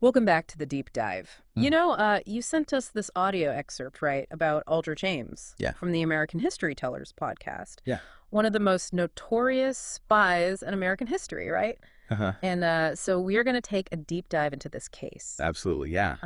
Welcome back to the deep dive. Mm. You sent us this audio excerpt, right, about Aldrich Ames Yeah. from the American History Tellers podcast. Yeah. One of the most notorious spies in American history, right? Uh-huh. And so we're going to take a deep dive into this case. Absolutely, yeah.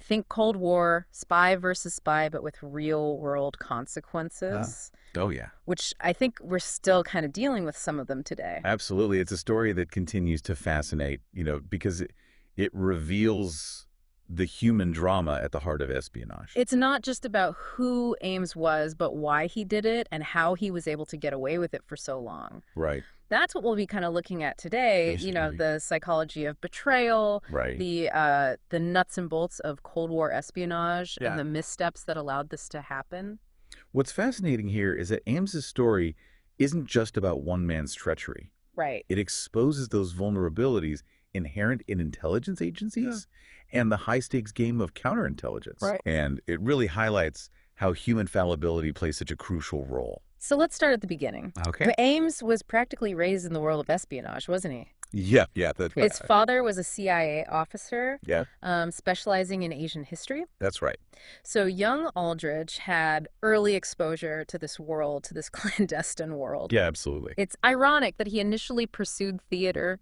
Think Cold War, spy versus spy, but with real-world consequences, Oh, yeah. which I think we're still kind of dealing with some of them today. Absolutely. It's a story that continues to fascinate, because it reveals the human drama at the heart of espionage. It's not just about who Ames was, but why he did it and how he was able to get away with it for so long. Right. That's what we'll be kind of looking at today, Basically. the psychology of betrayal, Right. the nuts and bolts of Cold War espionage, Yeah. and the missteps that allowed this to happen. What's fascinating here is that Ames's story isn't just about one man's treachery. Right. It exposes those vulnerabilities inherent in intelligence agencies and the high-stakes game of counterintelligence. Right. And it really highlights how human fallibility plays such a crucial role. So let's start at the beginning. Okay. But Ames was practically raised in the world of espionage, wasn't he? Yeah. That's His father was a CIA officer, Yeah, specializing in Asian history. that's right. So young Aldrich had early exposure to this world, to this clandestine world. Yeah, absolutely. It's ironic that he initially pursued theater,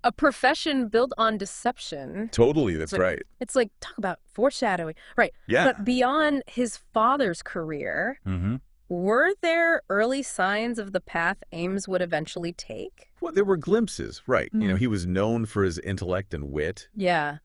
a profession built on deception. Totally, that's right. It's like, talk about foreshadowing. Right. Yeah. But beyond his father's career, Mm-hmm. were there early signs of the path Ames would eventually take? Well, there were glimpses, right. He was known for his intellect and wit, Yeah.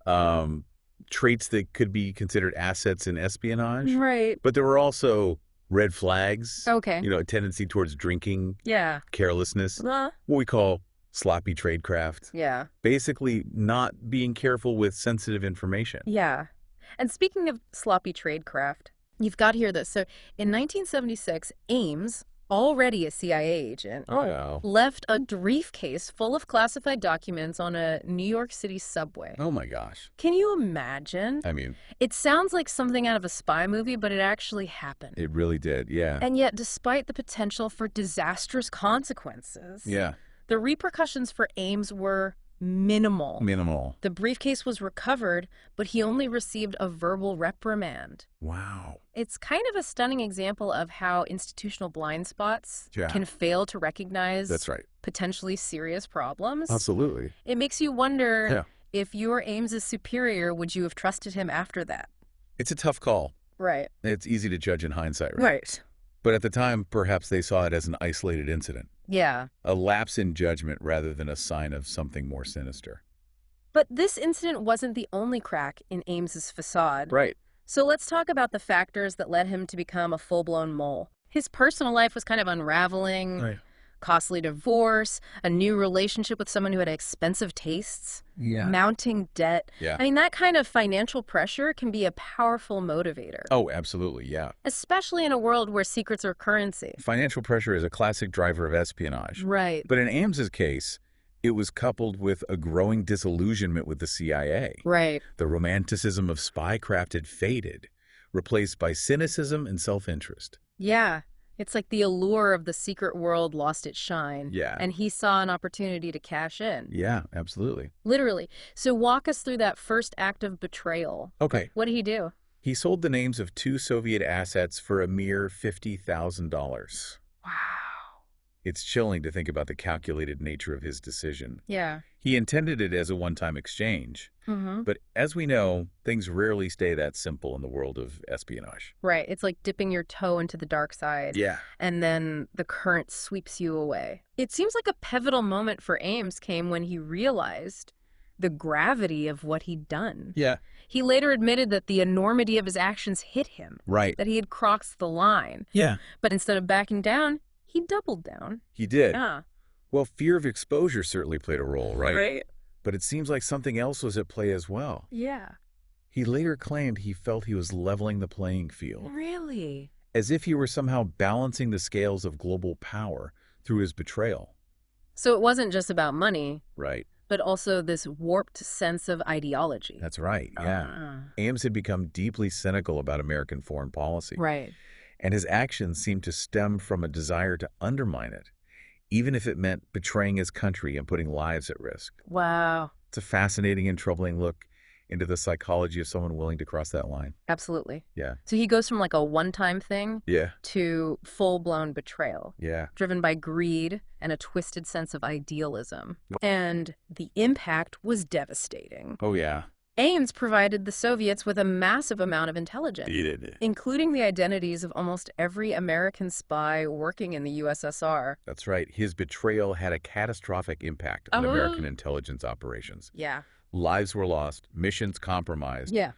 traits that could be considered assets in espionage. Right. But there were also red flags, Okay. a tendency towards drinking, Yeah. carelessness, what we call sloppy tradecraft. Yeah. Basically, not being careful with sensitive information. Yeah. And speaking of sloppy tradecraft, you've got here this. So in 1976, Ames, already a CIA agent, Oh, yeah. left a briefcase full of classified documents on a New York City subway. Oh, my gosh. Can you imagine? I mean, It sounds like something out of a spy movie, but it actually happened. it really did, yeah. And yet, despite the potential for disastrous consequences, Yeah, the repercussions for Ames were minimal. minimal. The briefcase was recovered, but he only received a verbal reprimand. Wow. It's kind of a stunning example of how institutional blind spots Yeah. can fail to recognize That's right. potentially serious problems. Absolutely. It makes you wonder, Yeah. if you were Ames's superior, would you have trusted him after that? It's a tough call. Right. It's easy to judge in hindsight, right? Right. But at the time, perhaps they saw it as an isolated incident, Yeah. a lapse in judgment rather than a sign of something more sinister. But this incident wasn't the only crack in Ames's facade. Right. So let's talk about the factors that led him to become a full-blown mole. His personal life was kind of unraveling. Right. Costly divorce, a new relationship with someone who had expensive tastes, Yeah. mounting debt. Yeah. I mean, that kind of financial pressure can be a powerful motivator, Oh, absolutely, yeah. especially in a world where secrets are currency. Financial pressure is a classic driver of espionage. Right. But in Ames's case, it was coupled with a growing disillusionment with the CIA. Right. The romanticism of spycraft had faded, replaced by cynicism and self-interest. Yeah. It's like the allure of the secret world lost its shine. Yeah. And he saw an opportunity to cash in. Yeah, absolutely. Literally. So walk us through that first act of betrayal. Okay. What did he do? He sold the names of 2 Soviet assets for a mere $50,000. Wow. It's chilling to think about the calculated nature of his decision. Yeah. He intended it as a one-time exchange, Mm-hmm. but as we know, things rarely stay that simple in the world of espionage. Right. It's like dipping your toe into the dark side. Yeah. And then the current sweeps you away. It seems like a pivotal moment for Ames came when he realized the gravity of what he'd done. Yeah. He later admitted that the enormity of his actions hit him, Right. that he had crossed the line. Yeah. But instead of backing down, he doubled down. He did. Yeah. Well, fear of exposure certainly played a role, right? Right. But it seems like something else was at play as well. Yeah. He later claimed he felt he was leveling the playing field, Really? as if he were somehow balancing the scales of global power through his betrayal. So it wasn't just about money, Right. but also this warped sense of ideology. That's right, yeah. Ah. Ames had become deeply cynical about American foreign policy, Right. and his actions seemed to stem from a desire to undermine it, even if it meant betraying his country and putting lives at risk. Wow. It's a fascinating and troubling look into the psychology of someone willing to cross that line. Absolutely. Yeah. So he goes from like a one-time thing Yeah. to full-blown betrayal, Yeah. driven by greed and a twisted sense of idealism. And the impact was devastating. Oh, yeah. Ames provided the Soviets with a massive amount of intelligence, including the identities of almost every American spy working in the USSR. That's right. His betrayal had a catastrophic impact on American intelligence operations. Yeah. Lives were lost, missions compromised, Yeah.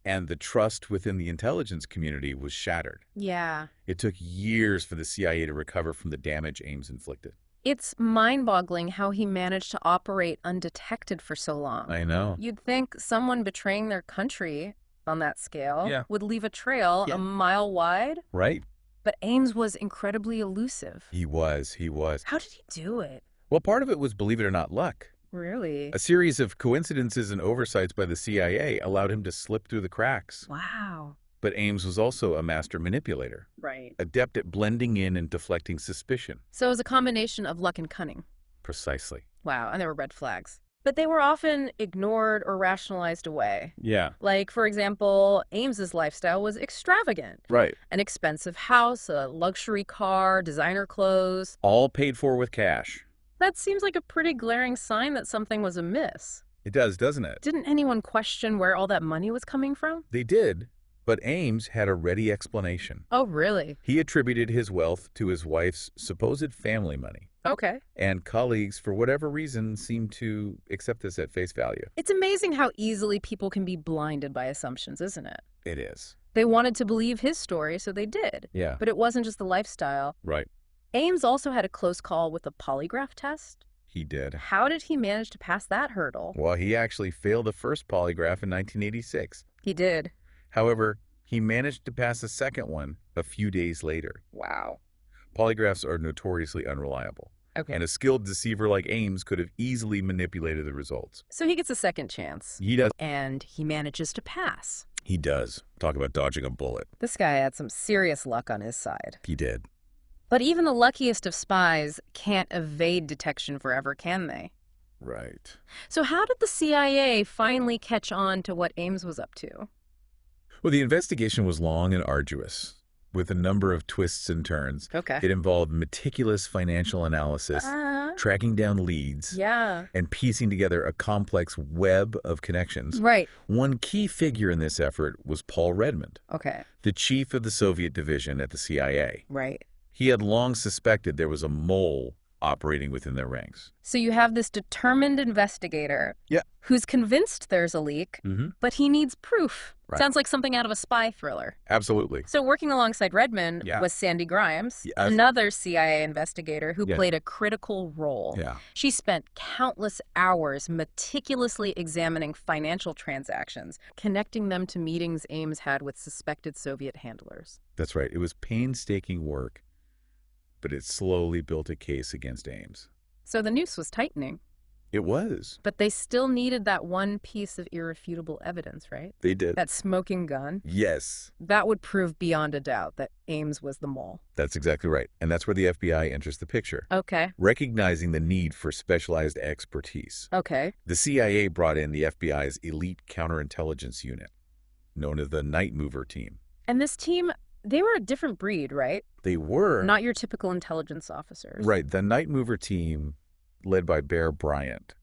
and the trust within the intelligence community was shattered. Yeah. It took years for the CIA to recover from the damage Ames inflicted. It's mind-boggling how he managed to operate undetected for so long. I know. You'd think someone betraying their country on that scale would leave a trail a mile wide. Right? But Ames was incredibly elusive. He was. How did he do it? Well, part of it was, believe it or not, luck. Really? A series of coincidences and oversights by the CIA allowed him to slip through the cracks. Wow. But Ames was also a master manipulator, Right. adept at blending in and deflecting suspicion. So it was a combination of luck and cunning. Precisely. Wow, and there were red flags. But they were often ignored or rationalized away. Yeah. Like, for example, Ames's lifestyle was extravagant. Right. An expensive house, a luxury car, designer clothes. All paid for with cash. That seems like a pretty glaring sign that something was amiss. It does, doesn't it? Didn't anyone question where all that money was coming from? They did, but Ames had a ready explanation. Oh, really? He attributed his wealth to his wife's supposed family money. Okay. And colleagues, for whatever reason, seemed to accept this at face value. It's amazing how easily people can be blinded by assumptions, isn't it? It is. They wanted to believe his story, so they did. Yeah. But it wasn't just the lifestyle. Right. Ames also had a close call with the polygraph test. He did. How did he manage to pass that hurdle? Well, he actually failed the first polygraph in 1986. He did. However, he managed to pass the second one a few days later. Wow. Polygraphs are notoriously unreliable. Okay. And a skilled deceiver like Ames could have easily manipulated the results. So he gets a second chance. He does. And he manages to pass. He does. Talk about dodging a bullet. This guy had some serious luck on his side. He did. But even the luckiest of spies can't evade detection forever, can they? Right. So how did the CIA finally catch on to what Ames was up to? Well, the investigation was long and arduous, with a number of twists and turns. Okay. It involved meticulous financial analysis, tracking down leads, and piecing together a complex web of connections. Right. One key figure in this effort was Paul Redmond, Okay. the chief of the Soviet division at the CIA. Right. He had long suspected there was a mole operating within their ranks. So you have this determined investigator who's convinced there's a leak, but he needs proof. Right. Sounds like something out of a spy thriller. Absolutely. So working alongside Redmond was Sandy Grimes, Yes. another CIA investigator who played a critical role. Yeah. She spent countless hours meticulously examining financial transactions, connecting them to meetings Ames had with suspected Soviet handlers. That's right. It was painstaking work, but it slowly built a case against Ames. So the noose was tightening. It was. But they still needed that one piece of irrefutable evidence, right? They did. That smoking gun. Yes. That would prove beyond a doubt that Ames was the mole. That's exactly right. And that's where the FBI enters the picture. Okay. Recognizing the need for specialized expertise. Okay. The CIA brought in the FBI's elite counterintelligence unit, known as the Night Mover team. And this team, they were a different breed, right? They were. Not your typical intelligence officers. Right. The Night Mover team, led by Bear Bryant,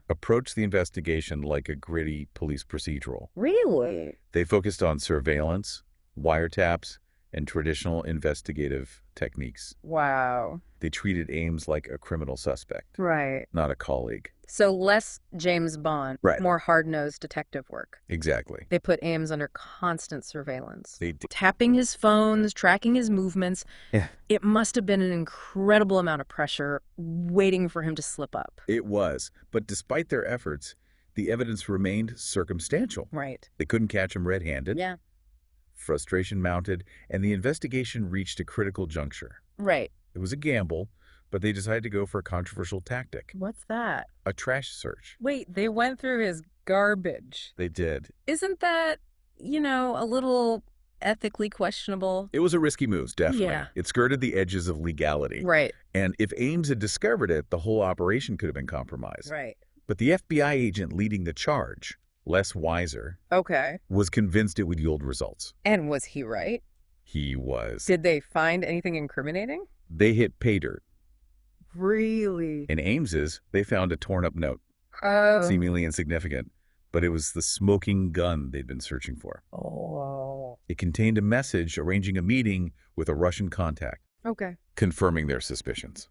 approached the investigation like a gritty police procedural. Really? They focused on surveillance, wiretaps, and traditional investigative techniques. Wow. They treated Ames like a criminal suspect, Right. not a colleague. So less James Bond, Right. more hard-nosed detective work. Exactly. They put Ames under constant surveillance. They did. Tapping his phones, tracking his movements. Yeah. It must have been an incredible amount of pressure waiting for him to slip up. It was. But despite their efforts, the evidence remained circumstantial. Right. They couldn't catch him red-handed. Yeah. Frustration mounted, and the investigation reached a critical juncture. Right. It was a gamble, but they decided to go for a controversial tactic. What's that? A trash search. Wait, they went through his garbage. They did. Isn't that, a little ethically questionable? It was a risky move, definitely. Yeah. It skirted the edges of legality. Right. And if Ames had discovered it, the whole operation could have been compromised. Right. But the FBI agent leading the charge, less wiser, Okay. was convinced it would yield results. And was he right? He was. Did they find anything incriminating? They hit pay dirt. Really? In Ames's, they found a torn-up note, Oh. seemingly insignificant, but it was the smoking gun they'd been searching for. Oh. It contained a message arranging a meeting with a Russian contact, Okay. confirming their suspicions.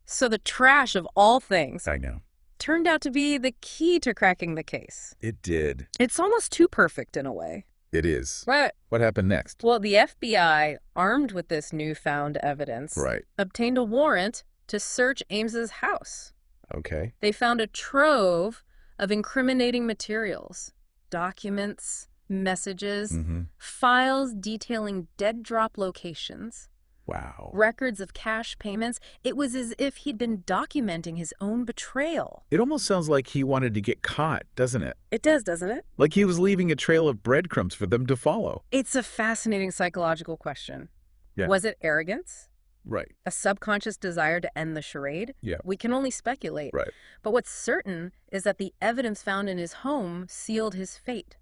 So the trash of all things I know. turned out to be the key to cracking the case. It did. It's almost too perfect in a way. It is. But, What happened next? well, the FBI, armed with this newfound evidence, Right. obtained a warrant to search Ames's house. Okay. They found a trove of incriminating materials, documents, messages, files detailing dead drop locations, Wow. records of cash payments. It was as if he'd been documenting his own betrayal. It almost sounds like he wanted to get caught, doesn't it? It does, doesn't it? Like he was leaving a trail of breadcrumbs for them to follow. It's a fascinating psychological question. Yeah. Was it arrogance? Right. A subconscious desire to end the charade? Yeah. We can only speculate. Right. But what's certain is that the evidence found in his home sealed his fate.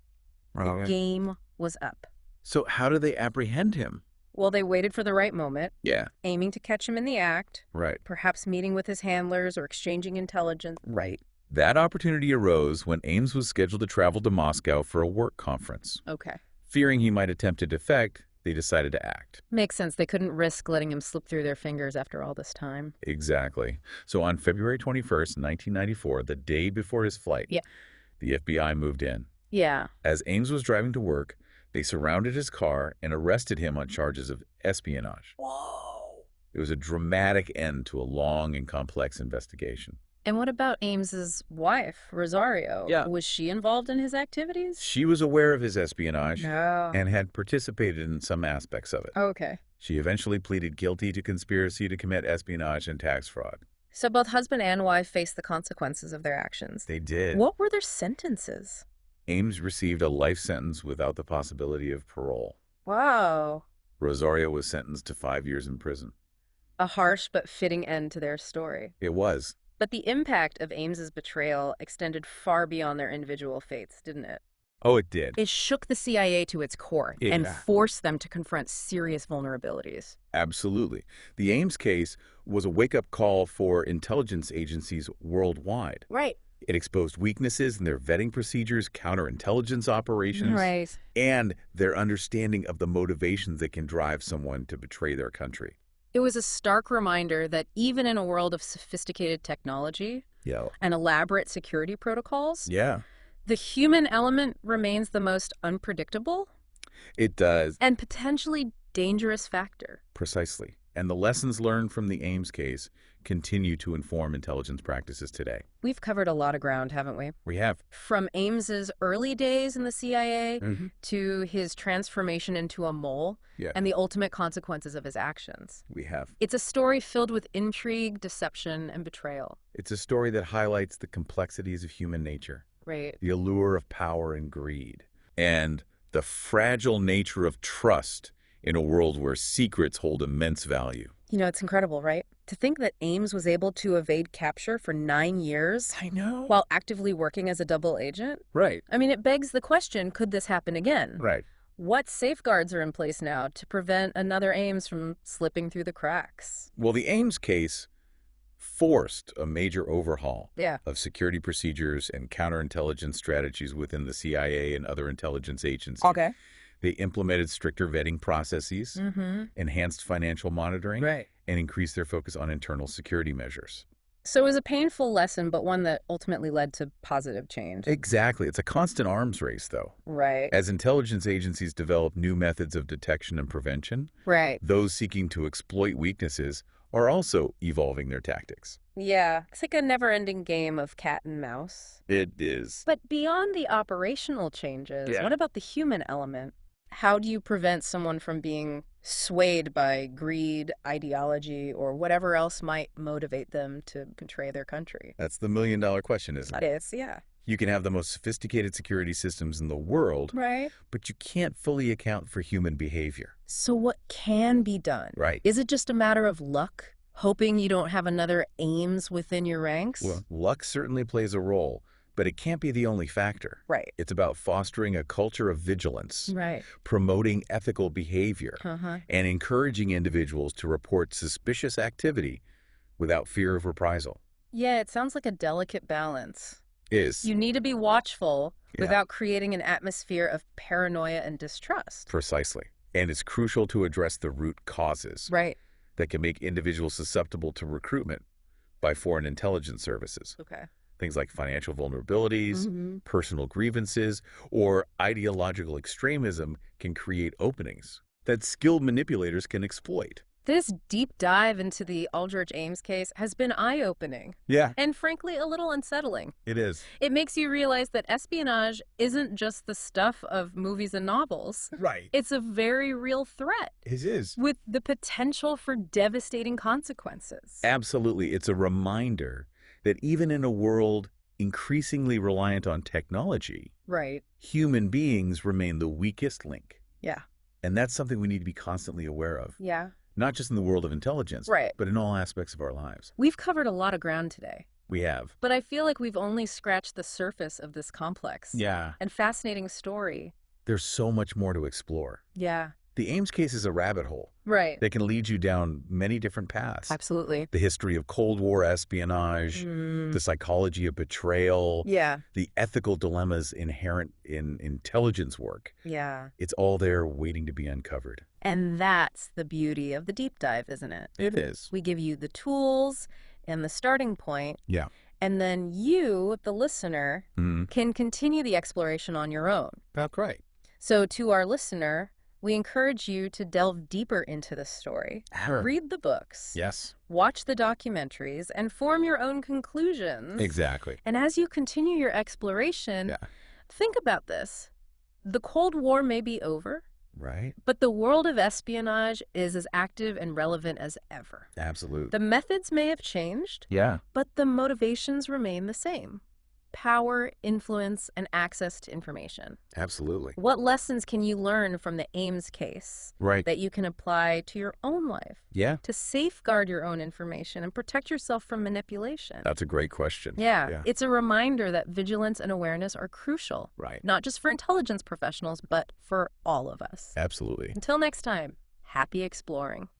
The game was up. So how do they apprehend him? Well, they waited for the right moment, Yeah. aiming to catch him in the act, Right. perhaps meeting with his handlers or exchanging intelligence. Right. That opportunity arose when Ames was scheduled to travel to Moscow for a work conference. Okay. Fearing he might attempt to defect, they decided to act. Makes sense. They couldn't risk letting him slip through their fingers after all this time. Exactly. So on February 21st, 1994, the day before his flight, Yeah. the FBI moved in. Yeah. As Ames was driving to work, they surrounded his car and arrested him on charges of espionage. Whoa. It was a dramatic end to a long and complex investigation. And what about Ames's wife, Rosario? Yeah. Was she involved in his activities? She was aware of his espionage No. and had participated in some aspects of it. Okay. She eventually pleaded guilty to conspiracy to commit espionage and tax fraud. So both husband and wife faced the consequences of their actions. They did. What were their sentences? Ames received a life sentence without the possibility of parole. Wow. Rosario was sentenced to 5 years in prison. A harsh but fitting end to their story. It was. But the impact of Ames's betrayal extended far beyond their individual fates, didn't it? Oh, it did. It shook the CIA to its core and forced them to confront serious vulnerabilities. Absolutely. The Ames case was a wake-up call for intelligence agencies worldwide. Right. It exposed weaknesses in their vetting procedures, counterintelligence operations, Right. and their understanding of the motivations that can drive someone to betray their country. It was a stark reminder that even in a world of sophisticated technology Yeah. and elaborate security protocols, Yeah. the human element remains the most unpredictable It does. and potentially dangerous factor. Precisely. And the lessons learned from the Ames case continue to inform intelligence practices today. We've covered a lot of ground, haven't we? We have. From Ames's early days in the CIA Mhm. to his transformation into a mole Yeah. and the ultimate consequences of his actions. We have. It's a story filled with intrigue, deception, and betrayal. It's a story that highlights the complexities of human nature, Right. the allure of power and greed, and the fragile nature of trust in a world where secrets hold immense value. You know, it's incredible, right? To think that Ames was able to evade capture for 9 years I know. while actively working as a double agent? Right. I mean, it begs the question, could this happen again? Right. What safeguards are in place now to prevent another Ames from slipping through the cracks? Well, the Ames case forced a major overhaul Yeah. of security procedures and counterintelligence strategies within the CIA and other intelligence agencies. Okay. They implemented stricter vetting processes, Mm-hmm. enhanced financial monitoring, Right. and increased their focus on internal security measures. So it was a painful lesson, but one that ultimately led to positive change. Exactly. It's a constant arms race, though. Right. As intelligence agencies develop new methods of detection and prevention, Right. those seeking to exploit weaknesses are also evolving their tactics. Yeah. It's like a never-ending game of cat and mouse. It is. But beyond the operational changes, Yeah. what about the human element? How do you prevent someone from being swayed by greed, ideology, or whatever else might motivate them to betray their country? That's the million-dollar question, isn't That it? is, yeah. You can have the most sophisticated security systems in the world, Right. but you can't fully account for human behavior. So what can be done? Right. Is it just a matter of luck, Hoping you don't have another Ames within your ranks? Well, luck certainly plays a role, but it can't be the only factor. Right. It's about fostering a culture of vigilance, Right. promoting ethical behavior, Uh-huh. and encouraging individuals to report suspicious activity without fear of reprisal. Yeah, it sounds like a delicate balance. Is. You need to be watchful Yeah. without creating an atmosphere of paranoia and distrust. Precisely. And it's crucial to address the root causes Right. that can make individuals susceptible to recruitment by foreign intelligence services. Okay. Things like financial vulnerabilities, Mm-hmm. personal grievances, or ideological extremism can create openings that skilled manipulators can exploit. This deep dive into the Aldrich Ames case has been eye-opening Yeah, and frankly a little unsettling. it is. It makes you realize that espionage isn't just the stuff of movies and novels. Right. It's a very real threat It is. with the potential for devastating consequences. Absolutely. It's a reminder that even in a world increasingly reliant on technology, Right. human beings remain the weakest link. Yeah. And that's something we need to be constantly aware of, Yeah. not just in the world of intelligence, Right. but in all aspects of our lives. We've covered a lot of ground today, We have. but I feel like we've only scratched the surface of this complex Yeah. and fascinating story. There's so much more to explore. Yeah. The Ames case is a rabbit hole Right. that can lead you down many different paths. Absolutely. The history of Cold War espionage, Mm. the psychology of betrayal, Yeah. the ethical dilemmas inherent in intelligence work. Yeah. It's all there waiting to be uncovered. And that's the beauty of the deep dive, isn't it? It is. We give you the tools and the starting point, Yeah. and then you, the listener, can continue the exploration on your own. That's right. So to our listener, we encourage you to delve deeper into the story, read the books, Yes. watch the documentaries, and form your own conclusions. Exactly. And as you continue your exploration, Yeah. think about this. The Cold War may be over, Right? but the world of espionage is as active and relevant as ever. Absolutely. The methods may have changed, Yeah. but the motivations remain the same. Power, influence, and access to information. Absolutely. What lessons can you learn from the Ames case Right. that you can apply to your own life Yeah. to safeguard your own information and protect yourself from manipulation? That's a great question. Yeah, it's a reminder that vigilance and awareness are crucial, Right. not just for intelligence professionals, but for all of us. Absolutely. Until next time, happy exploring.